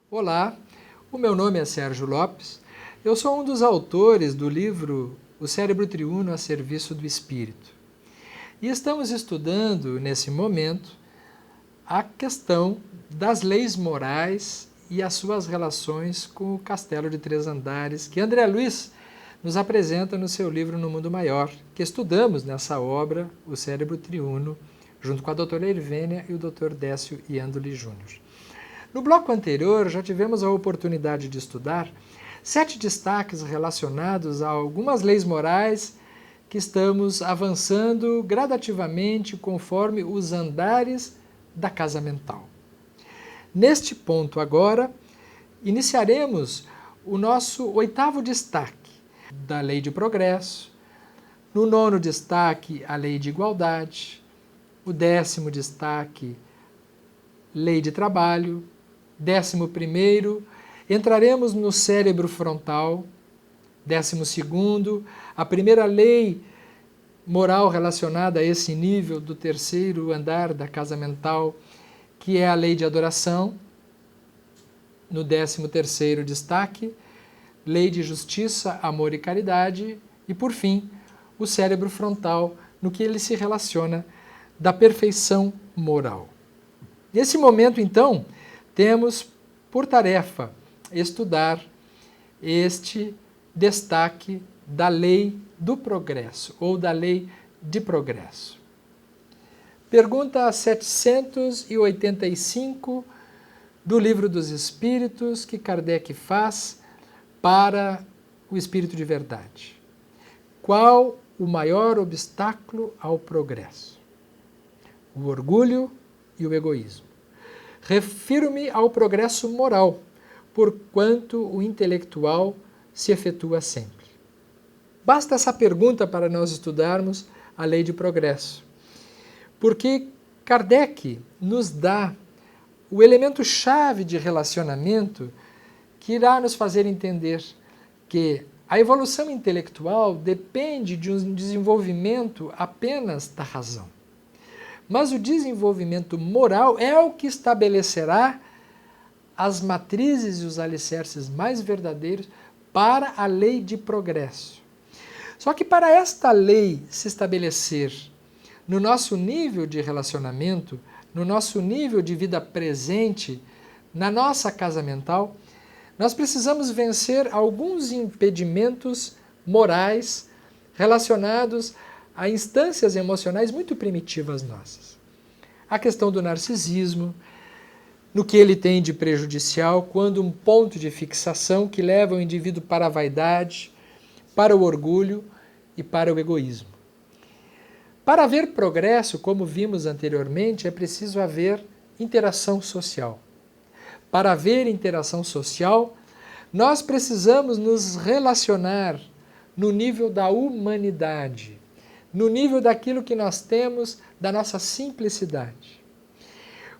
Olá, o meu nome é Sérgio Lopes, eu sou um dos autores do livro O Cérebro Triuno a Serviço do Espírito. E estamos estudando, nesse momento, a questão das leis morais e as suas relações com o Castelo de Três Andares, que André Luiz nos apresenta no seu livro No Mundo Maior, que estudamos nessa obra, O Cérebro Triuno, junto com a doutora Irvênia e o doutor Décio Iandoli Júnior. No bloco anterior, já tivemos a oportunidade de estudar 7 destaques relacionados a algumas leis morais que estamos avançando gradativamente conforme os andares da casa mental. Neste ponto agora, iniciaremos o nosso 8º destaque da lei de progresso, no 9º destaque a lei de igualdade, o 10º destaque lei de trabalho, 11º, entraremos no cérebro frontal, 12º, a primeira lei moral relacionada a esse nível do 3º andar da casa mental, que é a lei de adoração, no 13º destaque, lei de justiça, amor e caridade, e por fim, o cérebro frontal, no que ele se relaciona da perfeição moral. Nesse momento, então, temos por tarefa estudar este destaque da lei do progresso, ou da lei de progresso. Pergunta 785 do Livro dos Espíritos, que Kardec faz para o Espírito de Verdade. Qual o maior obstáculo ao progresso? O orgulho e o egoísmo. Refiro-me ao progresso moral, porquanto o intelectual se efetua sempre. Basta essa pergunta para nós estudarmos a lei de progresso, porque Kardec nos dá o elemento-chave de relacionamento que irá nos fazer entender que a evolução intelectual depende de um desenvolvimento apenas da razão. Mas o desenvolvimento moral é o que estabelecerá as matrizes e os alicerces mais verdadeiros para a lei de progresso. Só que para esta lei se estabelecer no nosso nível de relacionamento, no nosso nível de vida presente, na nossa casa mental, nós precisamos vencer alguns impedimentos morais relacionados a instâncias emocionais muito primitivas nossas. A questão do narcisismo, no que ele tem de prejudicial, quando um ponto de fixação que leva o indivíduo para a vaidade, para o orgulho e para o egoísmo. Para haver progresso, como vimos anteriormente, é preciso haver interação social. Para haver interação social, nós precisamos nos relacionar no nível da humanidade, no nível daquilo que nós temos, da nossa simplicidade.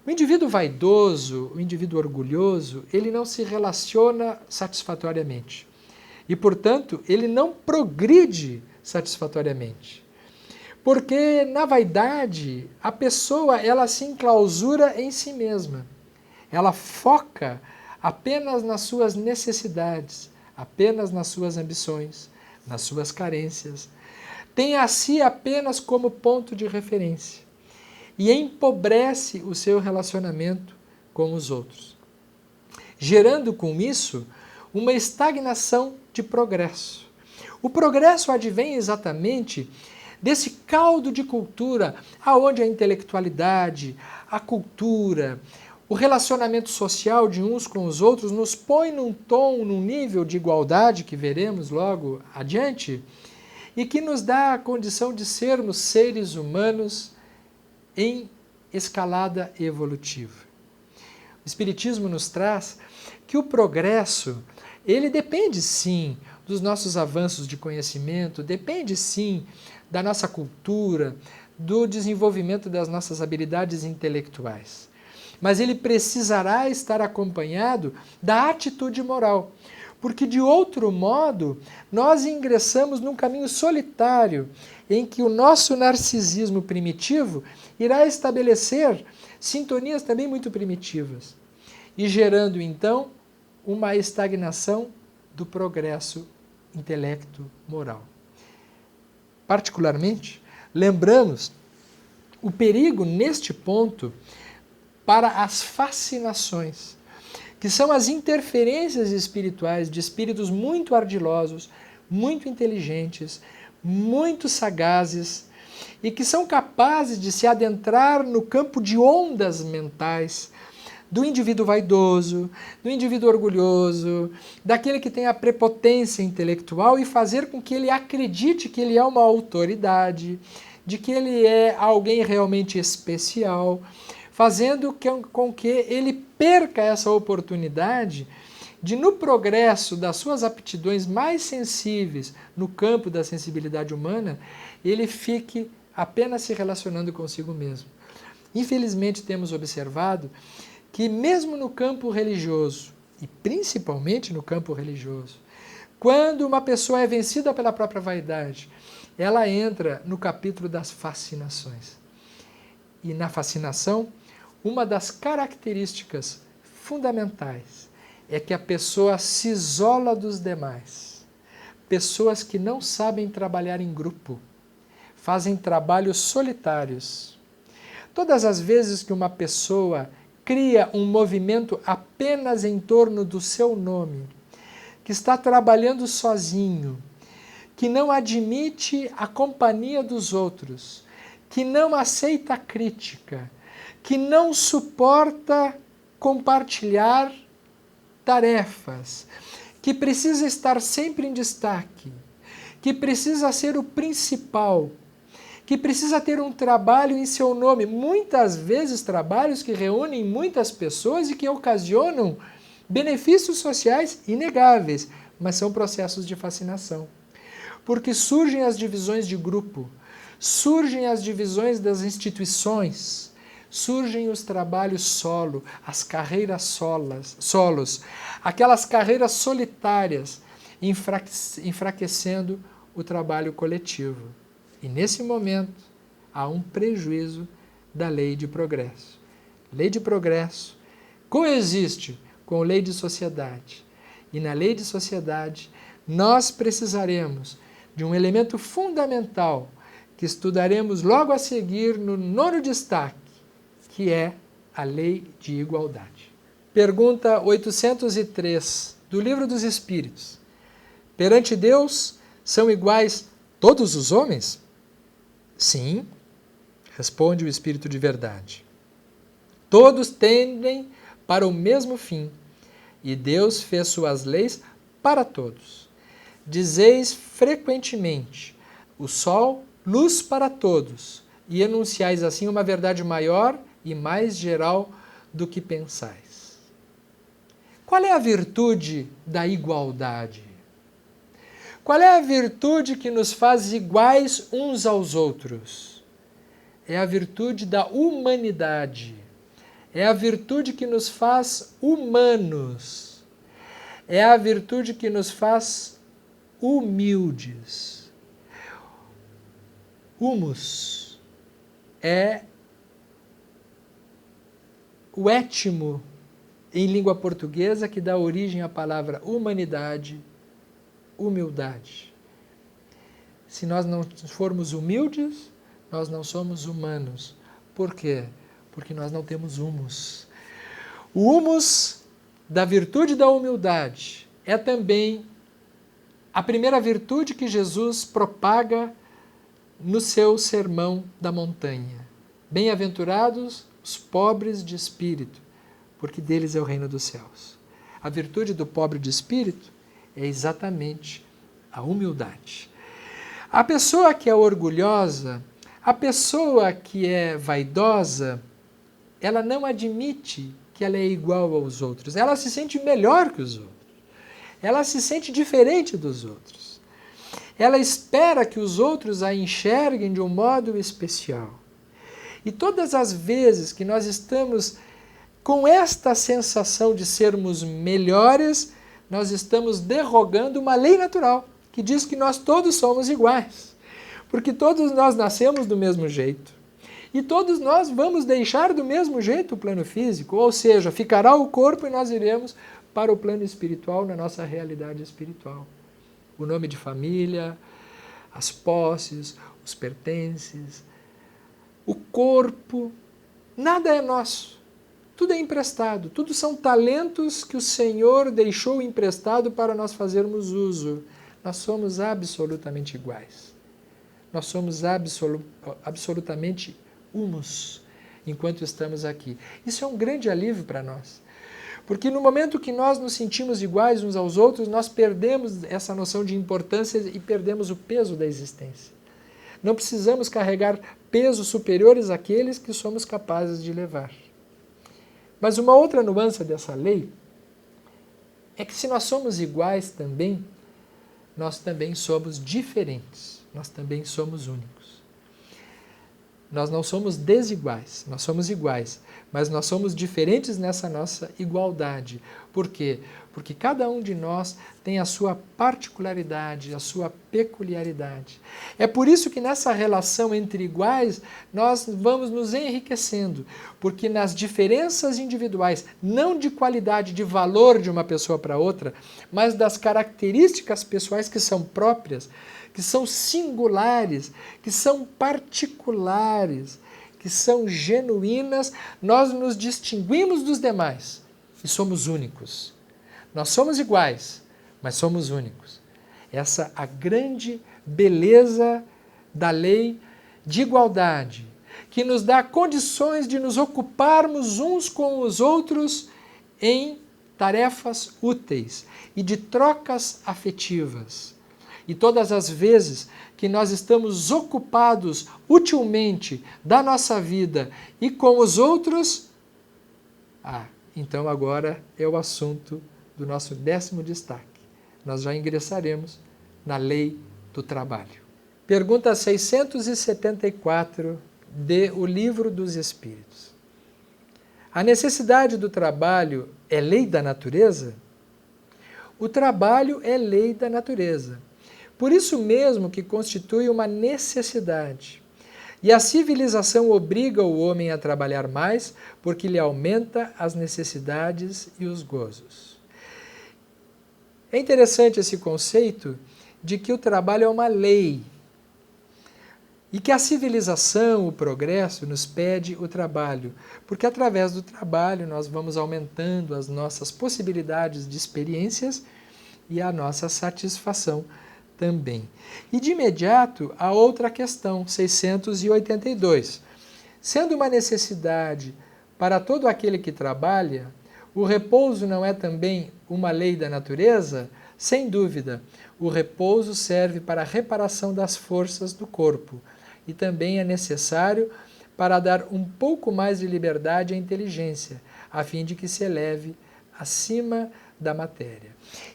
O indivíduo vaidoso, o indivíduo orgulhoso, ele não se relaciona satisfatoriamente. E, portanto, ele não progride satisfatoriamente. Porque, na vaidade, a pessoa ela se enclausura em si mesma. Ela foca apenas nas suas necessidades, apenas nas suas ambições, nas suas carências. Tem a si apenas como ponto de referência e empobrece o seu relacionamento com os outros, gerando com isso uma estagnação de progresso. O progresso advém exatamente desse caldo de cultura, aonde a intelectualidade, a cultura, o relacionamento social de uns com os outros nos põe num tom, num nível de igualdade que veremos logo adiante, e que nos dá a condição de sermos seres humanos em escalada evolutiva. O Espiritismo nos traz que o progresso, ele depende sim dos nossos avanços de conhecimento, depende sim da nossa cultura, do desenvolvimento das nossas habilidades intelectuais. Mas ele precisará estar acompanhado da atitude moral, porque de outro modo nós ingressamos num caminho solitário em que o nosso narcisismo primitivo irá estabelecer sintonias também muito primitivas e gerando então uma estagnação do progresso intelecto-moral. Particularmente, lembramos o perigo neste ponto para as fascinações, que são as interferências espirituais de espíritos muito ardilosos, muito inteligentes, muito sagazes e que são capazes de se adentrar no campo de ondas mentais do indivíduo vaidoso, do indivíduo orgulhoso, daquele que tem a prepotência intelectual e fazer com que ele acredite que ele é uma autoridade, de que ele é alguém realmente especial, fazendo com que ele perca essa oportunidade de, no progresso das suas aptidões mais sensíveis no campo da sensibilidade humana, ele fique apenas se relacionando consigo mesmo. Infelizmente, temos observado que mesmo no campo religioso, e principalmente no campo religioso, quando uma pessoa é vencida pela própria vaidade, ela entra no capítulo das fascinações. E na fascinação, uma das características fundamentais é que a pessoa se isola dos demais. Pessoas que não sabem trabalhar em grupo, fazem trabalhos solitários. Todas as vezes que uma pessoa cria um movimento apenas em torno do seu nome, que está trabalhando sozinho, que não admite a companhia dos outros, que não aceita a crítica, que não suporta compartilhar tarefas, que precisa estar sempre em destaque, que precisa ser o principal, que precisa ter um trabalho em seu nome, muitas vezes trabalhos que reúnem muitas pessoas e que ocasionam benefícios sociais inegáveis, mas são processos de fascinação. Porque surgem as divisões de grupo, surgem as divisões das instituições, surgem os trabalhos solo, as carreiras solos, aquelas carreiras solitárias, enfraquecendo o trabalho coletivo. E nesse momento há um prejuízo da lei de progresso. Lei de progresso coexiste com lei de sociedade. E na lei de sociedade nós precisaremos de um elemento fundamental que estudaremos logo a seguir no 9º destaque, que é a lei de igualdade. Pergunta 803 do Livro dos Espíritos. Perante Deus são iguais todos os homens? Sim, responde o Espírito de verdade. Todos tendem para o mesmo fim, e Deus fez suas leis para todos. Dizeis frequentemente, o sol, luz para todos, e enunciais assim uma verdade maior e mais geral do que pensais. Qual é a virtude da igualdade? Qual é a virtude que nos faz iguais uns aos outros? É a virtude da humanidade. É a virtude que nos faz humanos. É a virtude que nos faz humildes. Humus é o étimo em língua portuguesa que dá origem à palavra humanidade, humildade. Se nós não formos humildes, nós não somos humanos. Por quê? Porque nós não temos humus. O humus da virtude da humildade é também a primeira virtude que Jesus propaga no seu sermão da montanha. Bem-aventurados os pobres de espírito, porque deles é o reino dos céus. A virtude do pobre de espírito é exatamente a humildade. A pessoa que é orgulhosa, a pessoa que é vaidosa, ela não admite que ela é igual aos outros. Ela se sente melhor que os outros. Ela se sente diferente dos outros. Ela espera que os outros a enxerguem de um modo especial. E todas as vezes que nós estamos com esta sensação de sermos melhores, nós estamos derrogando uma lei natural, que diz que nós todos somos iguais. Porque todos nós nascemos do mesmo jeito. E todos nós vamos deixar do mesmo jeito o plano físico, ou seja, ficará o corpo e nós iremos para o plano espiritual, na nossa realidade espiritual. O nome de família, as posses, os pertences, o corpo, nada é nosso. Tudo é emprestado, tudo são talentos que o Senhor deixou emprestado para nós fazermos uso. Nós somos absolutamente iguais. Nós somos absolutamente unos enquanto estamos aqui. Isso é um grande alívio para nós. Porque no momento que nós nos sentimos iguais uns aos outros, nós perdemos essa noção de importância e perdemos o peso da existência. Não precisamos carregar pesos superiores àqueles que somos capazes de levar. Mas uma outra nuance dessa lei é que se nós somos iguais também, nós também somos diferentes, nós também somos únicos. Nós não somos desiguais, nós somos iguais, mas nós somos diferentes nessa nossa igualdade. Por quê? Porque cada um de nós tem a sua particularidade, a sua peculiaridade. É por isso que nessa relação entre iguais, nós vamos nos enriquecendo, porque nas diferenças individuais, não de qualidade, de valor de uma pessoa para outra, mas das características pessoais que são próprias, que são singulares, que são particulares, que são genuínas, nós nos distinguimos dos demais e somos únicos. Nós somos iguais, mas somos únicos. Essa é a grande beleza da lei de igualdade, que nos dá condições de nos ocuparmos uns com os outros em tarefas úteis e de trocas afetivas. E todas as vezes que nós estamos ocupados utilmente da nossa vida e com os outros, então agora é o assunto do nosso 10º destaque. Nós já ingressaremos na lei do trabalho. Pergunta 674 de O Livro dos Espíritos. A necessidade do trabalho é lei da natureza? O trabalho é lei da natureza. Por isso mesmo que constitui uma necessidade. E a civilização obriga o homem a trabalhar mais, porque lhe aumenta as necessidades e os gozos. É interessante esse conceito de que o trabalho é uma lei e que a civilização, o progresso, nos pede o trabalho, porque através do trabalho nós vamos aumentando as nossas possibilidades de experiências e a nossa satisfação também. E de imediato, a outra questão, 682. Sendo uma necessidade para todo aquele que trabalha, o repouso não é também uma lei da natureza? Sem dúvida, o repouso serve para a reparação das forças do corpo e também é necessário para dar um pouco mais de liberdade à inteligência, a fim de que se eleve acima da matéria.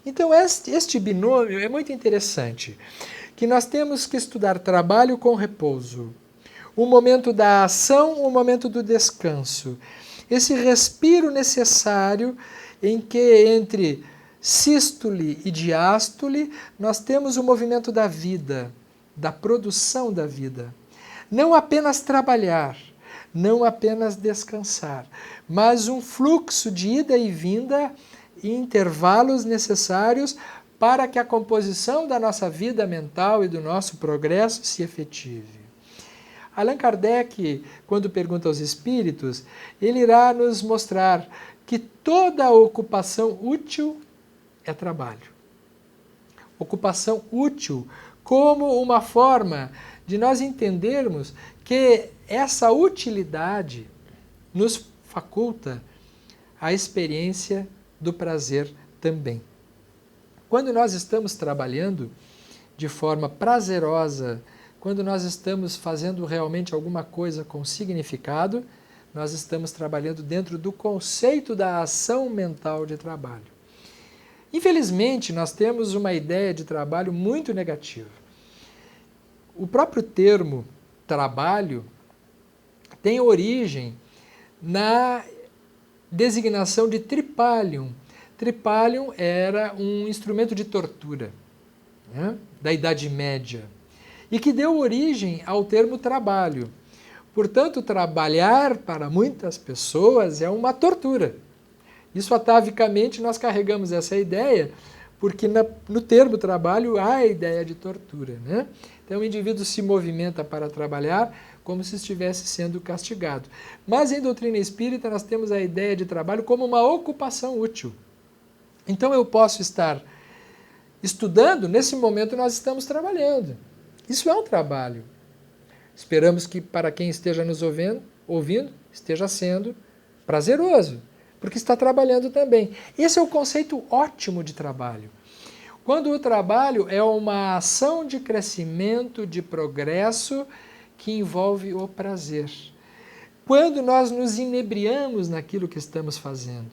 Então, este binômio é muito interessante, que nós temos que estudar trabalho com repouso, o momento da ação, o momento do descanso, esse respiro necessário em que entre sístole e diástole nós temos o movimento da vida, da produção da vida. Não apenas trabalhar, não apenas descansar, mas um fluxo de ida e vinda e intervalos necessários para que a composição da nossa vida mental e do nosso progresso se efetive. Allan Kardec, quando pergunta aos espíritos, ele irá nos mostrar que toda ocupação útil é trabalho. Ocupação útil como uma forma de nós entendermos que essa utilidade nos faculta a experiência do prazer também. Quando nós estamos trabalhando de forma prazerosa, quando nós estamos fazendo realmente alguma coisa com significado, nós estamos trabalhando dentro do conceito da ação mental de trabalho. Infelizmente, nós temos uma ideia de trabalho muito negativa. O próprio termo trabalho tem origem na designação de tripalium, tripalium era um instrumento de tortura, né, da Idade Média, e que deu origem ao termo trabalho. Portanto, trabalhar para muitas pessoas é uma tortura. Isso atavicamente nós carregamos essa ideia, porque no termo trabalho há a ideia de tortura, né? Então o indivíduo se movimenta para trabalhar como se estivesse sendo castigado. Mas em doutrina espírita nós temos a ideia de trabalho como uma ocupação útil. Então eu posso estar estudando, nesse momento nós estamos trabalhando. Isso é um trabalho. Esperamos que para quem esteja nos ouvindo esteja sendo prazeroso, porque está trabalhando também. Esse é o conceito ótimo de trabalho. Quando o trabalho é uma ação de crescimento, de progresso, que envolve o prazer. Quando nós nos inebriamos naquilo que estamos fazendo,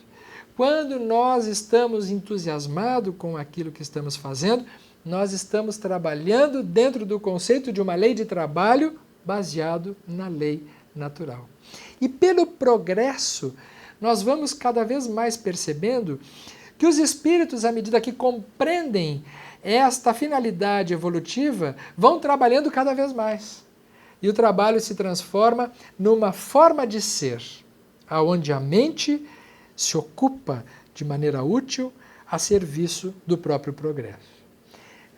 quando nós estamos entusiasmados com aquilo que estamos fazendo, nós estamos trabalhando dentro do conceito de uma lei de trabalho baseado na lei natural. E pelo progresso, nós vamos cada vez mais percebendo que os espíritos, à medida que compreendem esta finalidade evolutiva, vão trabalhando cada vez mais. E o trabalho se transforma numa forma de ser, onde a mente se ocupa de maneira útil a serviço do próprio progresso.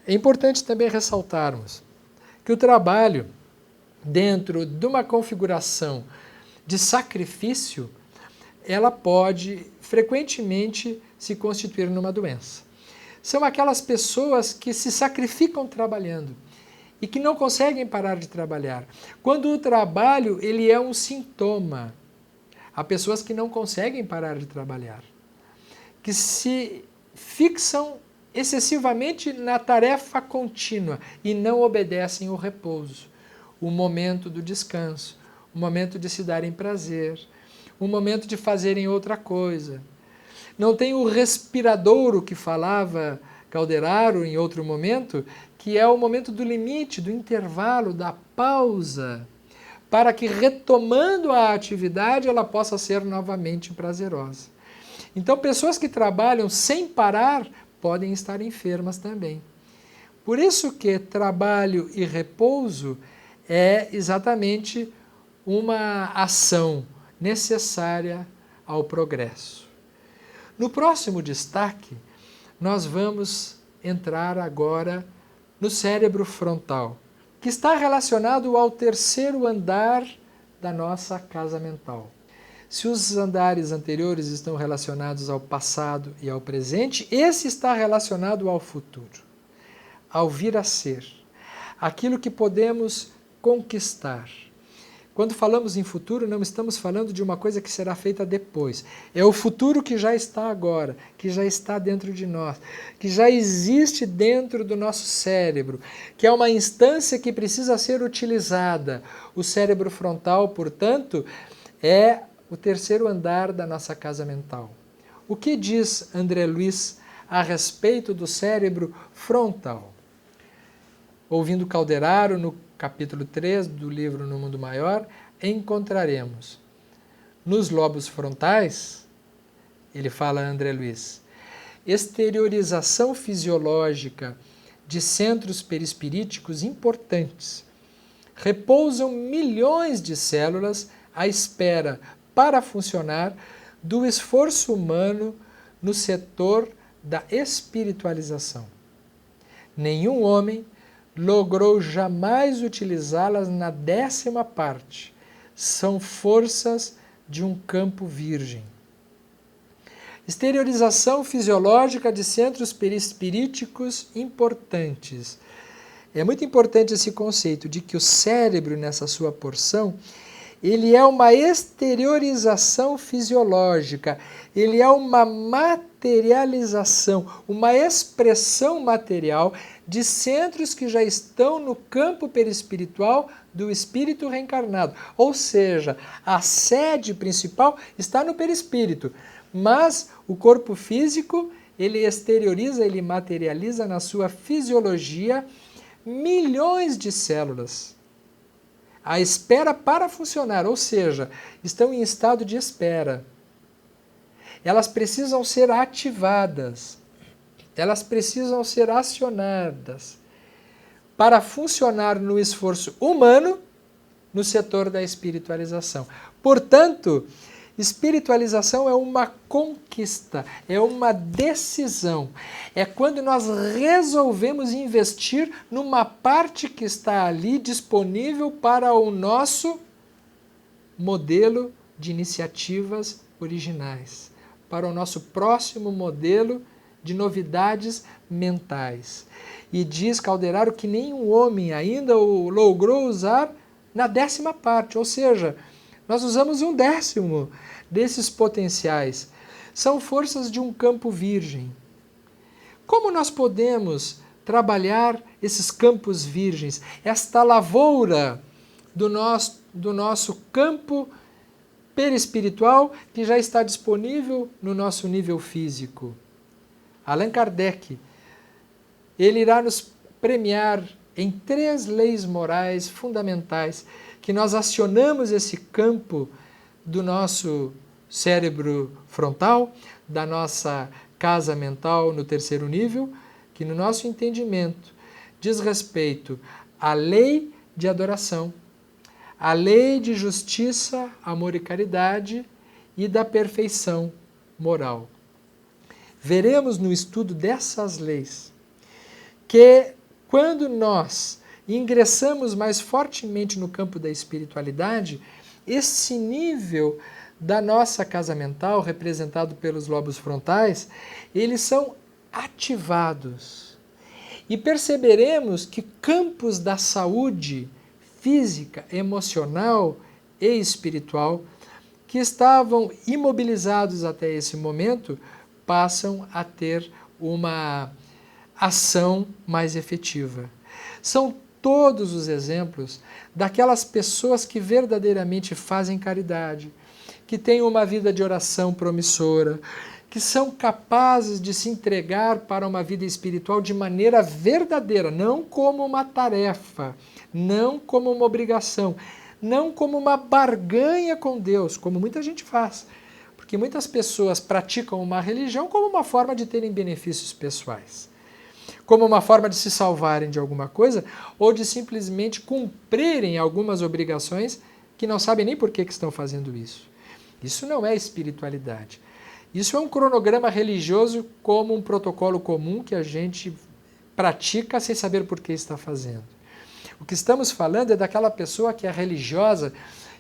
É importante também ressaltarmos que o trabalho, dentro de uma configuração de sacrifício, ela pode frequentemente se constituir numa doença. São aquelas pessoas que se sacrificam trabalhando e que não conseguem parar de trabalhar. Quando o trabalho ele é um sintoma, há pessoas que não conseguem parar de trabalhar, que se fixam excessivamente na tarefa contínua e não obedecem o repouso, o momento do descanso, o momento de se darem prazer, o momento de fazerem outra coisa. Não tem o respiradouro que falava Calderaro em outro momento, que é o momento do limite, do intervalo, da pausa, para que retomando a atividade ela possa ser novamente prazerosa. Então pessoas que trabalham sem parar podem estar enfermas também. Por isso que trabalho e repouso é exatamente uma ação necessária ao progresso. No próximo destaque, nós vamos entrar agora no cérebro frontal, que está relacionado ao terceiro andar da nossa casa mental. Se os andares anteriores estão relacionados ao passado e ao presente, esse está relacionado ao futuro, ao vir a ser, aquilo que podemos conquistar. Quando falamos em futuro, não estamos falando de uma coisa que será feita depois. É o futuro que já está agora, que já está dentro de nós, que já existe dentro do nosso cérebro, que é uma instância que precisa ser utilizada. O cérebro frontal, portanto, é o terceiro andar da nossa casa mental. O que diz André Luiz a respeito do cérebro frontal? Ouvindo Calderaro, no capítulo 3 do livro No Mundo Maior, encontraremos nos lobos frontais, ele fala André Luiz, exteriorização fisiológica de centros perispiríticos importantes. Repousam milhões de células à espera, para funcionar, do esforço humano no setor da espiritualização. Nenhum homem logrou jamais utilizá-las na 10ª parte. São forças de um campo virgem. Exteriorização fisiológica de centros perispiríticos importantes. É muito importante esse conceito de que o cérebro, nessa sua porção, ele é uma exteriorização fisiológica, ele é uma materialização, uma expressão material de centros que já estão no campo perispiritual do espírito reencarnado. Ou seja, a sede principal está no perispírito, mas o corpo físico, ele exterioriza, ele materializa na sua fisiologia milhões de células à espera para funcionar, ou seja, estão em estado de espera. elas precisam ser ativadas, elas precisam ser acionadas para funcionar no esforço humano no setor da espiritualização. Portanto, espiritualização é uma conquista, é uma decisão. É quando nós resolvemos investir numa parte que está ali disponível para o nosso modelo de iniciativas originais, para o nosso próximo modelo de novidades mentais. E diz Calderaro que nenhum homem ainda o logrou usar na 10ª parte, ou seja, nós usamos 1/10 desses potenciais. São forças de um campo virgem. Como nós podemos trabalhar esses campos virgens, esta lavoura do nosso campo perispiritual que já está disponível no nosso nível físico? Allan Kardec, ele irá nos premiar em 3 leis morais fundamentais que nós acionamos esse campo do nosso cérebro frontal, da nossa casa mental no 3º nível, que no nosso entendimento diz respeito à lei de adoração, à lei de justiça, amor e caridade e da perfeição moral. Veremos no estudo dessas leis que quando nós ingressamos mais fortemente no campo da espiritualidade, esse nível da nossa casa mental, representado pelos lobos frontais, eles são ativados. E perceberemos que campos da saúde física, emocional e espiritual, que estavam imobilizados até esse momento, passam a ter uma ação mais efetiva. São todos os exemplos daquelas pessoas que verdadeiramente fazem caridade, que têm uma vida de oração promissora, que são capazes de se entregar para uma vida espiritual de maneira verdadeira, não como uma tarefa, não como uma obrigação, não como uma barganha com Deus, como muita gente faz. Porque muitas pessoas praticam uma religião como uma forma de terem benefícios pessoais, como uma forma de se salvarem de alguma coisa ou de simplesmente cumprirem algumas obrigações que não sabem nem por que estão fazendo isso. Isso não é espiritualidade. Isso é um cronograma religioso como um protocolo comum que a gente pratica sem saber por que está fazendo. O que estamos falando é daquela pessoa que é religiosa,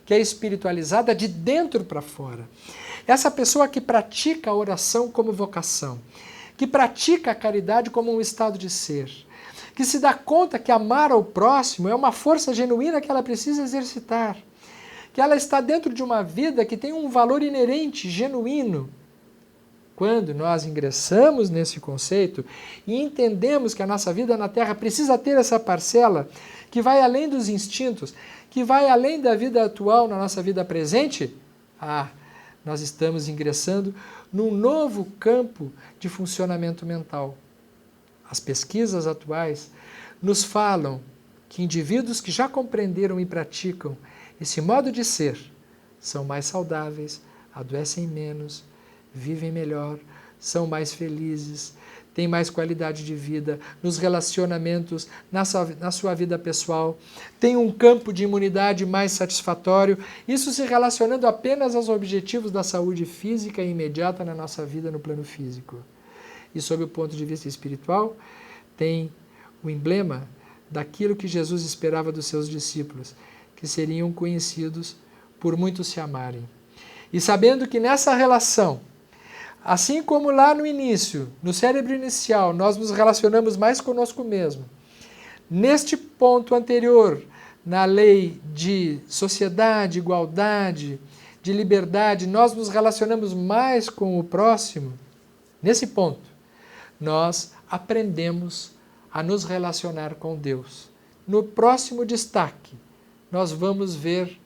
que é espiritualizada de dentro para fora. Essa pessoa que pratica a oração como vocação, que pratica a caridade como um estado de ser, que se dá conta que amar ao próximo é uma força genuína que ela precisa exercitar, que ela está dentro de uma vida que tem um valor inerente, genuíno. Quando nós ingressamos nesse conceito e entendemos que a nossa vida na Terra precisa ter essa parcela que vai além dos instintos, que vai além da vida atual na nossa vida presente, nós estamos ingressando num novo campo de funcionamento mental. As pesquisas atuais nos falam que indivíduos que já compreenderam e praticam esse modo de ser são mais saudáveis, adoecem menos, vivem melhor, são mais felizes, têm mais qualidade de vida nos relacionamentos, na sua vida pessoal, têm um campo de imunidade mais satisfatório, isso se relacionando apenas aos objetivos da saúde física e imediata na nossa vida no plano físico. E sob o ponto de vista espiritual, tem o emblema daquilo que Jesus esperava dos seus discípulos, que seriam conhecidos por muitos se amarem. E sabendo que nessa relação, assim como lá no início, no cérebro inicial, nós nos relacionamos mais conosco mesmo, neste ponto anterior, na lei de sociedade, igualdade, de liberdade, nós nos relacionamos mais com o próximo, nesse ponto, nós aprendemos a nos relacionar com Deus. No próximo destaque, nós vamos ver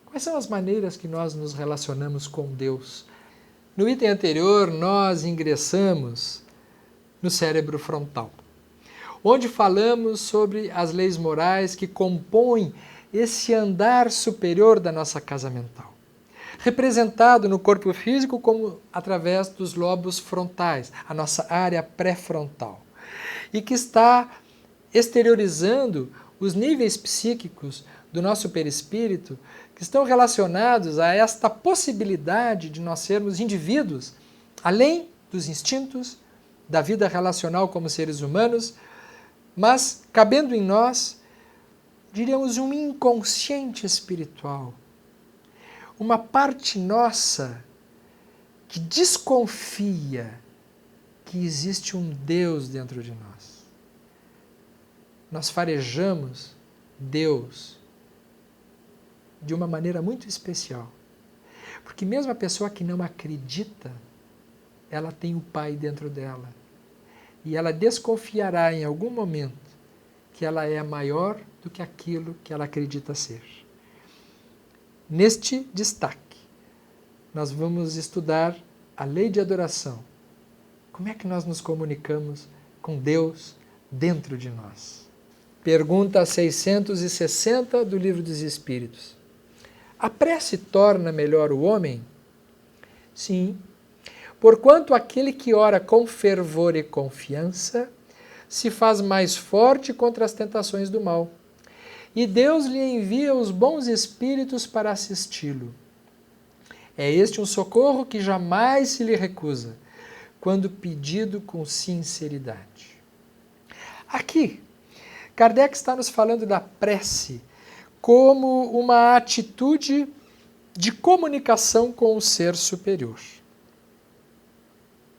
quais são as maneiras que nós nos relacionamos com Deus. No item anterior, nós ingressamos no cérebro frontal, onde falamos sobre as leis morais que compõem esse andar superior da nossa casa mental. representado no corpo físico como através dos lobos frontais, a nossa área pré-frontal, e que está exteriorizando os níveis psíquicos do nosso perispírito que estão relacionados a esta possibilidade de nós sermos indivíduos, além dos instintos, da vida relacional como seres humanos, mas cabendo em nós, diríamos, um inconsciente espiritual, uma parte nossa que desconfia que existe um Deus dentro de nós. Nós farejamos Deus de uma maneira muito especial, porque mesmo a pessoa que não acredita, ela tem o Pai dentro dela, e ela desconfiará em algum momento que ela é maior do que aquilo que ela acredita ser. Neste destaque, nós vamos estudar a lei de adoração. Como é que nós nos comunicamos com Deus dentro de nós? Pergunta 660 do Livro dos Espíritos. A prece torna melhor o homem? Sim, porquanto aquele que ora com fervor e confiança se faz mais forte contra as tentações do mal. E Deus lhe envia os bons espíritos para assisti-lo. É este um socorro que jamais se lhe recusa, quando pedido com sinceridade. Aqui, Kardec está nos falando da prece como uma atitude de comunicação com o ser superior.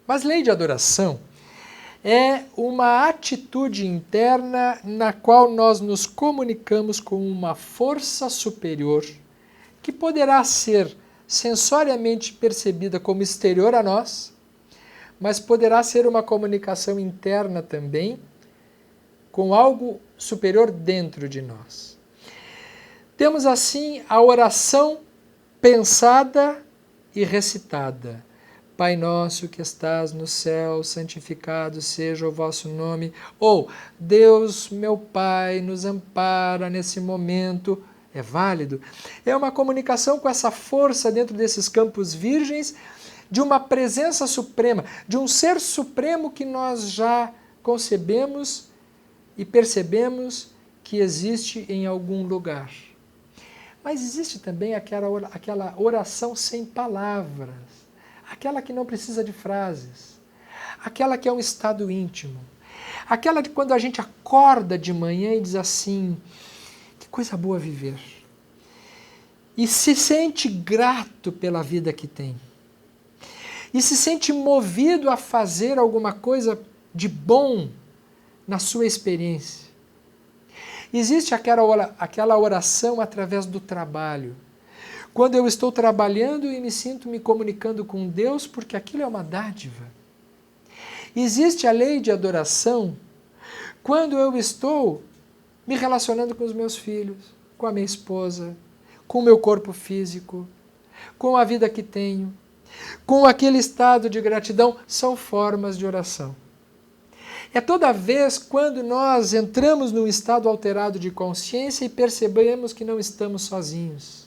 Mas lei de adoração é uma atitude interna na qual nós nos comunicamos com uma força superior que poderá ser sensoriamente percebida como exterior a nós, mas poderá ser uma comunicação interna também com algo superior dentro de nós. Temos assim a oração pensada e recitada. Pai nosso que estás no céu, santificado seja o vosso nome. Ou, Deus, meu Pai, nos ampara nesse momento. É válido. É uma comunicação com essa força dentro desses campos virgens de uma presença suprema, de um ser supremo que nós já concebemos e percebemos que existe em algum lugar. Mas existe também aquela oração sem palavras, aquela que não precisa de frases, aquela que é um estado íntimo, aquela de quando a gente acorda de manhã e diz assim, que coisa boa viver, e se sente grato pela vida que tem, e se sente movido a fazer alguma coisa de bom na sua experiência. Existe aquela oração através do trabalho, quando eu estou trabalhando e me sinto me comunicando com Deus, porque aquilo é uma dádiva. Existe a lei de adoração quando eu estou me relacionando com os meus filhos, com a minha esposa, com o meu corpo físico, com a vida que tenho, com aquele estado de gratidão, são formas de oração. É toda vez quando nós entramos num estado alterado de consciência e percebemos que não estamos sozinhos.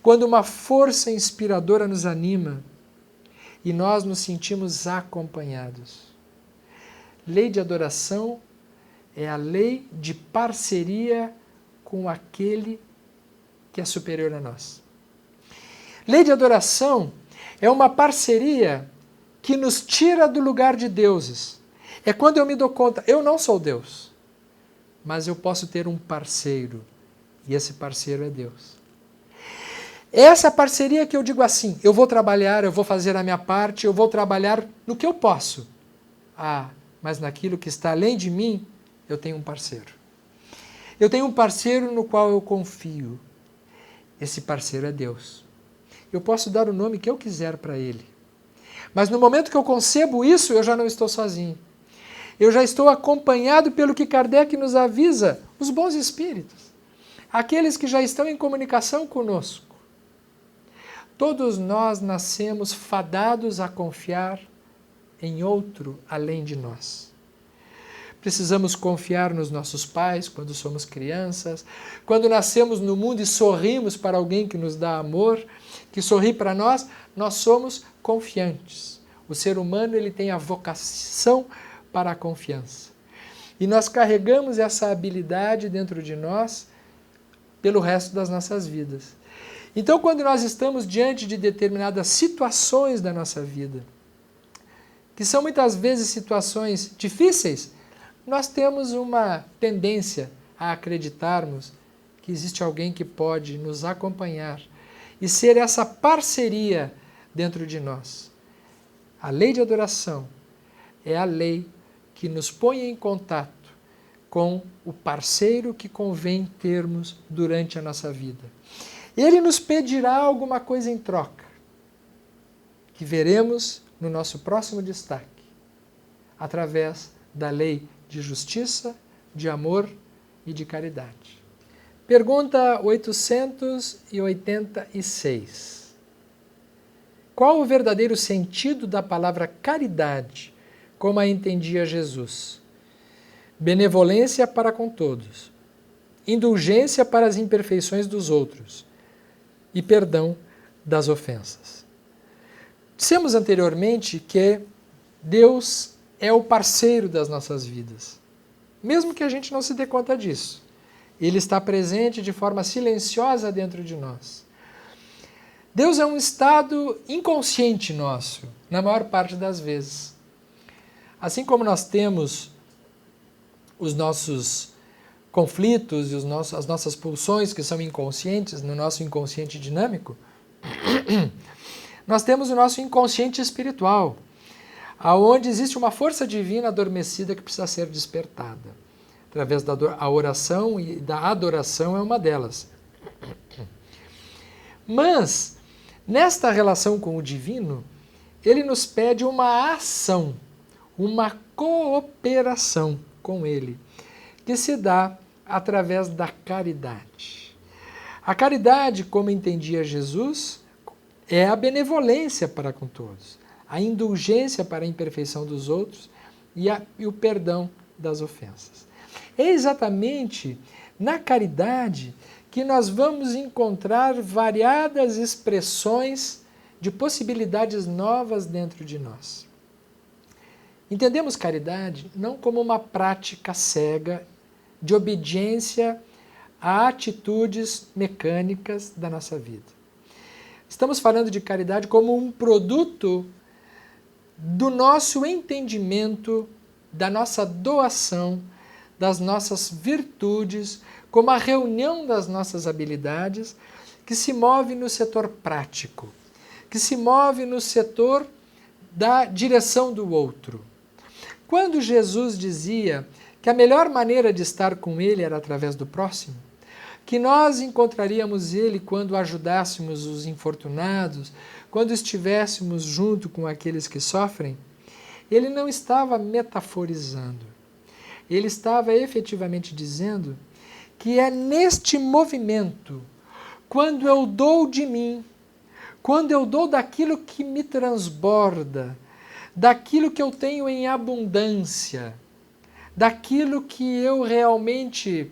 Quando uma força inspiradora nos anima e nós nos sentimos acompanhados. Lei de adoração é a lei de parceria com aquele que é superior a nós. Lei de adoração é uma parceria que nos tira do lugar de deuses. É quando eu me dou conta, eu não sou Deus, mas eu posso ter um parceiro, e esse parceiro é Deus. Essa parceria que eu digo assim, eu vou trabalhar, eu vou fazer a minha parte, eu vou trabalhar no que eu posso. Mas naquilo que está além de mim, eu tenho um parceiro. Eu tenho um parceiro no qual eu confio. Esse parceiro é Deus. Eu posso dar o nome que eu quiser para ele. Mas no momento que eu concebo isso, eu já não estou sozinho. Eu já estou acompanhado pelo que Kardec nos avisa, os bons espíritos, aqueles que já estão em comunicação conosco. Todos nós nascemos fadados a confiar em outro além de nós. precisamos confiar nos nossos pais quando somos crianças, quando nascemos no mundo e sorrimos para alguém que nos dá amor, que sorri para nós, nós somos confiantes. O ser humano ele tem a vocação para a confiança. E nós carregamos essa habilidade dentro de nós pelo resto das nossas vidas. Então, quando nós estamos diante de determinadas situações da nossa vida, que são muitas vezes situações difíceis, nós temos uma tendência a acreditarmos que existe alguém que pode nos acompanhar e ser essa parceria dentro de nós. A lei de adoração é a lei que nos põe em contato com o parceiro que convém termos durante a nossa vida. Ele nos pedirá alguma coisa em troca, que veremos no nosso próximo destaque, através da lei de justiça, de amor e de caridade. Pergunta 886. Qual o verdadeiro sentido da palavra caridade, como a entendia Jesus? Benevolência para com todos, indulgência para as imperfeições dos outros e perdão das ofensas. Dissemos anteriormente que Deus é o parceiro das nossas vidas, mesmo que a gente não se dê conta disso. Ele está presente de forma silenciosa dentro de nós. Deus é um estado inconsciente nosso, na maior parte das vezes. Assim como nós temos os nossos conflitos e as nossas pulsões que são inconscientes no nosso inconsciente dinâmico, nós temos o nosso inconsciente espiritual, aonde existe uma força divina adormecida que precisa ser despertada. Através da oração e da adoração é uma delas. Mas, nesta relação com o divino, ele nos pede uma ação, uma cooperação com ele, que se dá através da caridade. A caridade, como entendia Jesus, é a benevolência para com todos, a indulgência para a imperfeição dos outros e o perdão das ofensas. É exatamente na caridade que nós vamos encontrar variadas expressões de possibilidades novas dentro de nós. Entendemos caridade não como uma prática cega de obediência a atitudes mecânicas da nossa vida. Estamos falando de caridade como um produto do nosso entendimento, da nossa doação, das nossas virtudes, como a reunião das nossas habilidades, que se move no setor prático, que se move no setor da direção do outro. Quando Jesus dizia que a melhor maneira de estar com ele era através do próximo, que nós encontraríamos ele quando ajudássemos os infortunados, quando estivéssemos junto com aqueles que sofrem, ele não estava metaforizando. Ele estava efetivamente dizendo que é neste movimento, quando eu dou de mim, quando eu dou daquilo que me transborda, daquilo que eu tenho em abundância, daquilo que eu realmente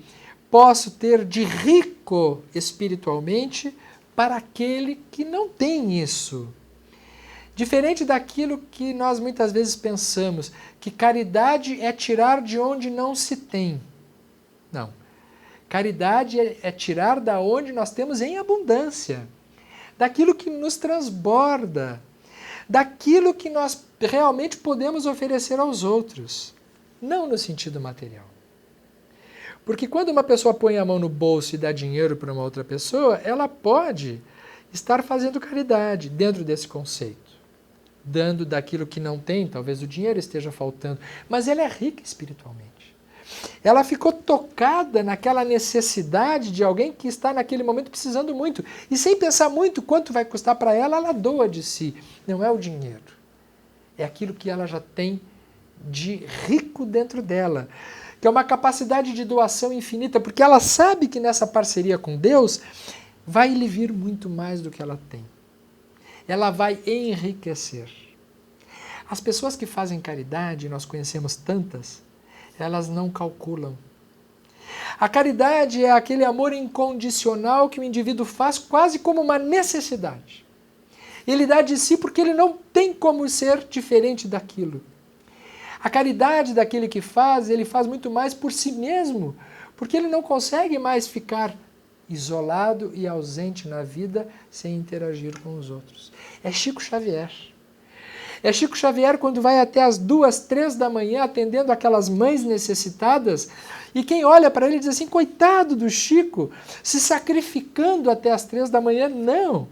posso ter de rico espiritualmente para aquele que não tem isso. Diferente daquilo que nós muitas vezes pensamos, que caridade é tirar de onde não se tem. Não. Caridade é tirar da onde nós temos em abundância, daquilo que nos transborda, daquilo que nós realmente podemos oferecer aos outros, não no sentido material. Porque quando uma pessoa põe a mão no bolso e dá dinheiro para uma outra pessoa, ela pode estar fazendo caridade dentro desse conceito, dando daquilo que não tem, talvez o dinheiro esteja faltando, mas ela é rica espiritualmente. Ela ficou tocada naquela necessidade de alguém que está naquele momento precisando muito, e sem pensar muito quanto vai custar para ela, ela doa de si. Não é o dinheiro, é aquilo que ela já tem de rico dentro dela, que é uma capacidade de doação infinita, porque ela sabe que nessa parceria com Deus vai lhe vir muito mais do que ela tem. Ela vai enriquecer. As pessoas que fazem caridade, nós conhecemos tantas, elas não calculam. A caridade é aquele amor incondicional que o indivíduo faz quase como uma necessidade. Ele dá de si porque ele não tem como ser diferente daquilo. A caridade daquele que faz, ele faz muito mais por si mesmo, porque ele não consegue mais ficar isolado e ausente na vida sem interagir com os outros. É Chico Xavier. É Chico Xavier quando vai até as 2, 3 da manhã atendendo aquelas mães necessitadas e quem olha para ele diz assim, coitado do Chico, se sacrificando até as 3 da manhã. Não,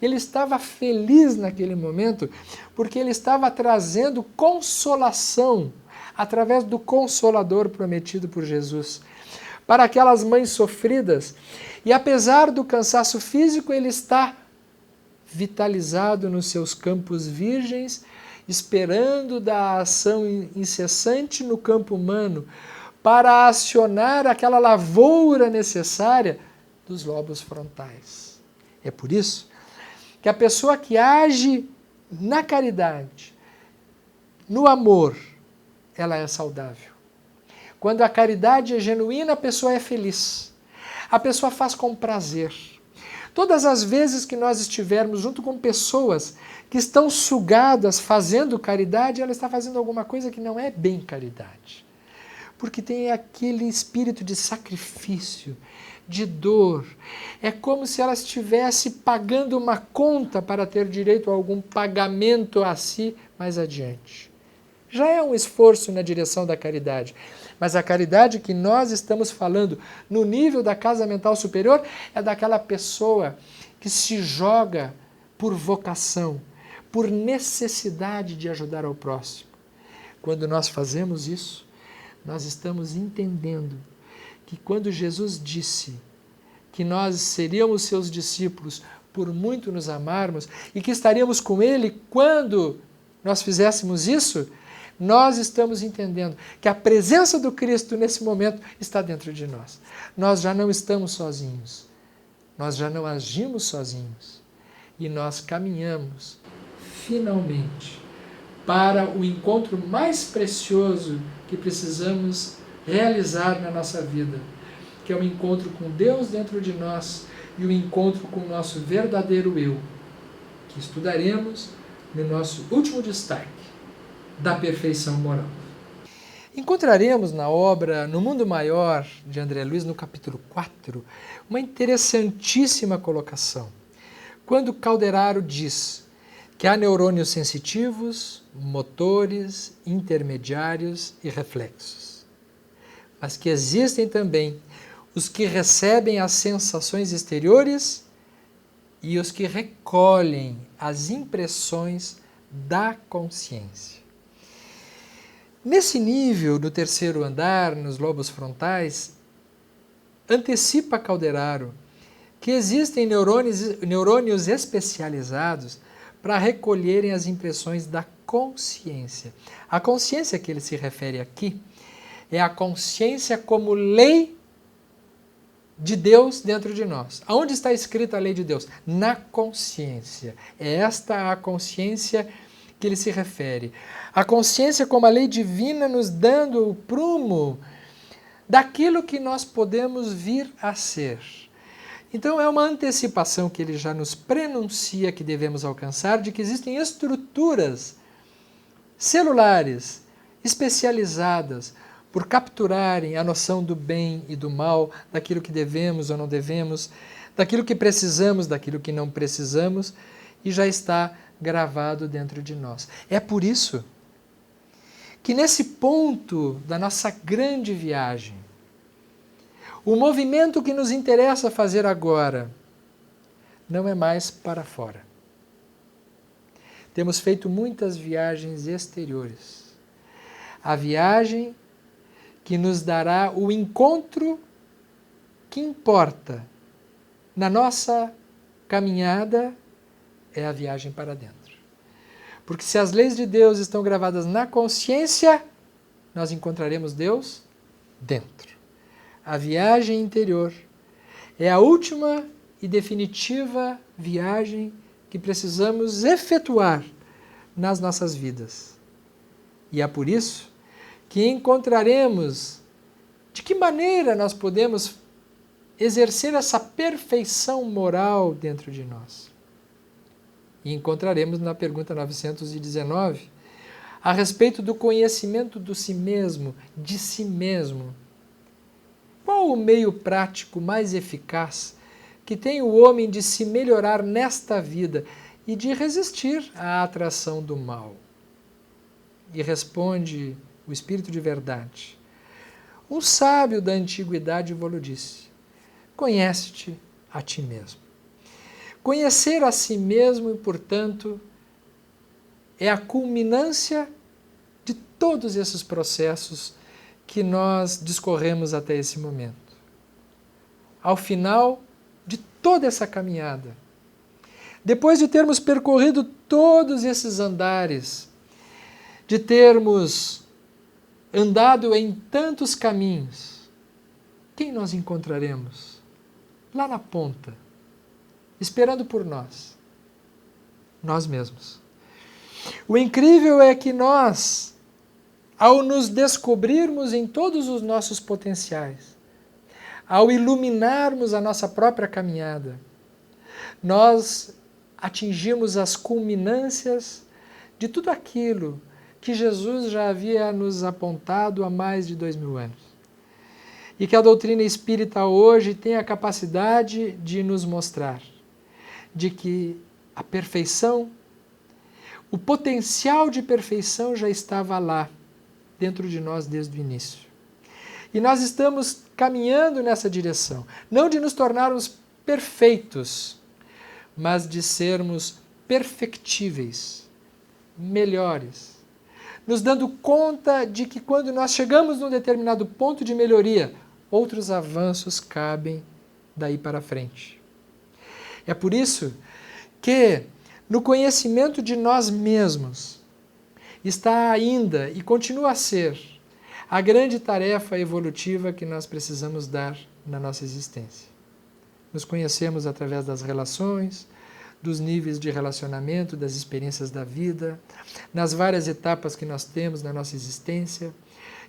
ele estava feliz naquele momento porque ele estava trazendo consolação através do Consolador prometido por Jesus para aquelas mães sofridas. E apesar do cansaço físico, ele está vitalizado nos seus campos virgens, esperando da ação incessante no campo humano para acionar aquela lavoura necessária dos lobos frontais. É por isso que a pessoa que age na caridade, no amor, ela é saudável. Quando a caridade é genuína, a pessoa é feliz. A pessoa faz com prazer. Todas as vezes que nós estivermos junto com pessoas que estão sugadas fazendo caridade, ela está fazendo alguma coisa que não é bem caridade. Porque tem aquele espírito de sacrifício, de dor. É como se ela estivesse pagando uma conta para ter direito a algum pagamento a si mais adiante. Já é um esforço na direção da caridade. Mas a caridade que nós estamos falando no nível da casa mental superior é daquela pessoa que se joga por vocação, por necessidade de ajudar ao próximo. Quando nós fazemos isso, nós estamos entendendo que quando Jesus disse que nós seríamos seus discípulos por muito nos amarmos e que estaríamos com Ele quando nós fizéssemos isso, nós estamos entendendo que a presença do Cristo nesse momento está dentro de nós. Nós já não estamos sozinhos, nós já não agimos sozinhos e nós caminhamos finalmente para o encontro mais precioso que precisamos realizar na nossa vida, que é o encontro com Deus dentro de nós e o encontro com o nosso verdadeiro eu, que estudaremos no nosso último destaque da perfeição moral. Encontraremos na obra No Mundo Maior, de André Luiz, no capítulo 4, uma interessantíssima colocação. Quando Calderaro diz que há neurônios sensitivos, motores, intermediários e reflexos, mas que existem também os que recebem as sensações exteriores e os que recolhem as impressões da consciência. Nesse nível, no terceiro andar, nos lobos frontais, antecipa Calderaro que existem neurônios especializados para recolherem as impressões da consciência. A consciência que ele se refere aqui é a consciência como lei de Deus dentro de nós. Aonde está escrita a lei de Deus? Na consciência. É esta a consciência que ele se refere. A consciência como a lei divina nos dando o prumo daquilo que nós podemos vir a ser. Então é uma antecipação que ele já nos prenuncia que devemos alcançar, de que existem estruturas celulares especializadas por capturarem a noção do bem e do mal, daquilo que devemos ou não devemos, daquilo que precisamos, daquilo que não precisamos, e já está gravado dentro de nós. É por isso que nesse ponto da nossa grande viagem, o movimento que nos interessa fazer agora não é mais para fora. Temos feito muitas viagens exteriores. A viagem que nos dará o encontro que importa na nossa caminhada é a viagem para dentro. Porque se as leis de Deus estão gravadas na consciência, nós encontraremos Deus dentro. A viagem interior é a última e definitiva viagem que precisamos efetuar nas nossas vidas. E é por isso que encontraremos de que maneira nós podemos exercer essa perfeição moral dentro de nós. E encontraremos na pergunta 919 a respeito do conhecimento do si mesmo, de si mesmo. Qual o meio prático mais eficaz que tem o homem de se melhorar nesta vida e de resistir à atração do mal? E responde o Espírito de Verdade. Um sábio da antiguidade vos disse: conhece-te a ti mesmo. Conhecer a si mesmo, portanto, é a culminância de todos esses processos que nós discorremos até esse momento. Ao final de toda essa caminhada, depois de termos percorrido todos esses andares, de termos andado em tantos caminhos, quem nós encontraremos? Lá na ponta, esperando por nós. Nós mesmos. O incrível é que nós, ao nos descobrirmos em todos os nossos potenciais, ao iluminarmos a nossa própria caminhada, nós atingimos as culminâncias de tudo aquilo que Jesus já havia nos apontado há mais de 2000 anos. E que a doutrina espírita hoje tem a capacidade de nos mostrar de que a perfeição, o potencial de perfeição já estava lá, dentro de nós desde o início. E nós estamos caminhando nessa direção, não de nos tornarmos perfeitos, mas de sermos perfectíveis, melhores, nos dando conta de que quando nós chegamos num determinado ponto de melhoria, outros avanços cabem daí para frente. É por isso que no conhecimento de nós mesmos está ainda e continua a ser a grande tarefa evolutiva que nós precisamos dar na nossa existência. Nos conhecemos através das relações, dos níveis de relacionamento, das experiências da vida, nas várias etapas que nós temos na nossa existência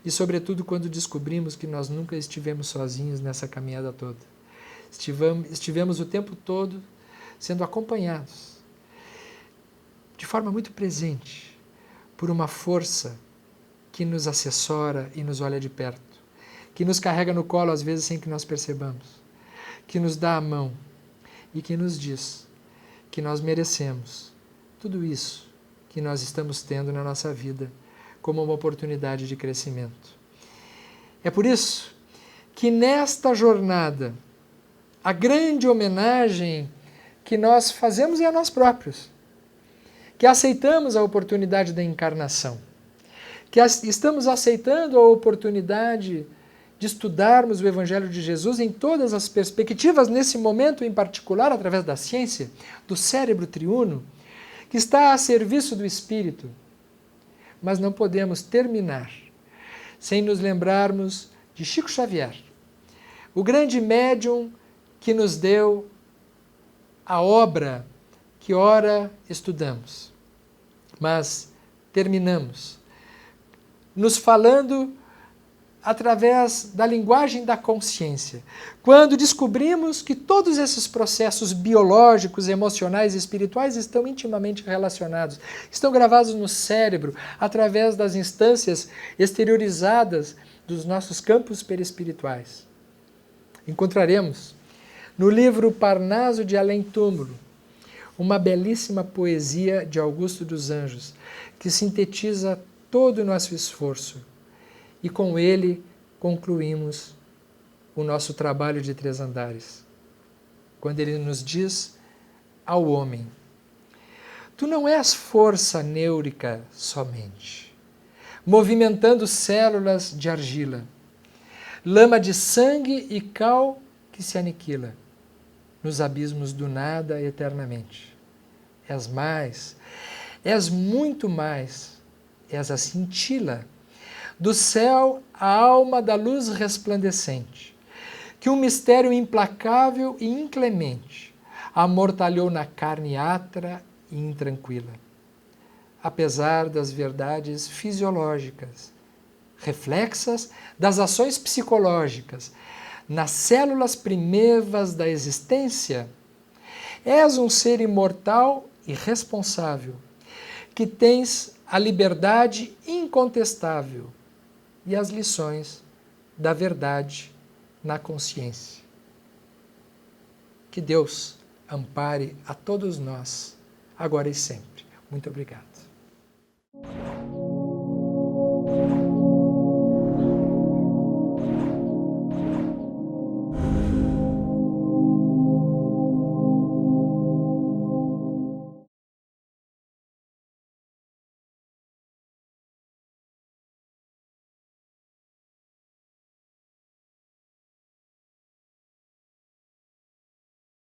e, sobretudo, quando descobrimos que nós nunca estivemos sozinhos nessa caminhada toda. Estivemos o tempo todo sendo acompanhados de forma muito presente por uma força que nos assessora e nos olha de perto, que nos carrega no colo às vezes sem que nós percebamos, que nos dá a mão e que nos diz que nós merecemos tudo isso que nós estamos tendo na nossa vida como uma oportunidade de crescimento. É por isso que nesta jornada a grande homenagem que nós fazemos é a nós próprios, que aceitamos a oportunidade da encarnação, que estamos aceitando a oportunidade de estudarmos o Evangelho de Jesus em todas as perspectivas, nesse momento em particular, através da ciência, do cérebro triuno, que está a serviço do Espírito. Mas não podemos terminar sem nos lembrarmos de Chico Xavier, o grande médium que nos deu a obra que ora estudamos, mas terminamos nos falando através da linguagem da consciência. Quando descobrimos que todos esses processos biológicos, emocionais e espirituais estão intimamente relacionados, estão gravados no cérebro através das instâncias exteriorizadas dos nossos campos perispirituais. Encontraremos no livro Parnaso de Além Túmulo uma belíssima poesia de Augusto dos Anjos que sintetiza todo o nosso esforço. E com ele concluímos o nosso trabalho de 3 andares. Quando ele nos diz ao homem: tu não és força neurica somente, movimentando células de argila, lama de sangue e cal que se aniquila nos abismos do nada eternamente. És mais, és muito mais, és a cintila do céu, a alma da luz resplandecente, que um mistério implacável e inclemente amortalhou na carne atra e intranquila. Apesar das verdades fisiológicas reflexas das ações psicológicas nas células primevas da existência, és um ser imortal e responsável, que tens a liberdade incontestável e as lições da verdade na consciência. Que Deus ampare a todos nós, agora e sempre. Muito obrigado.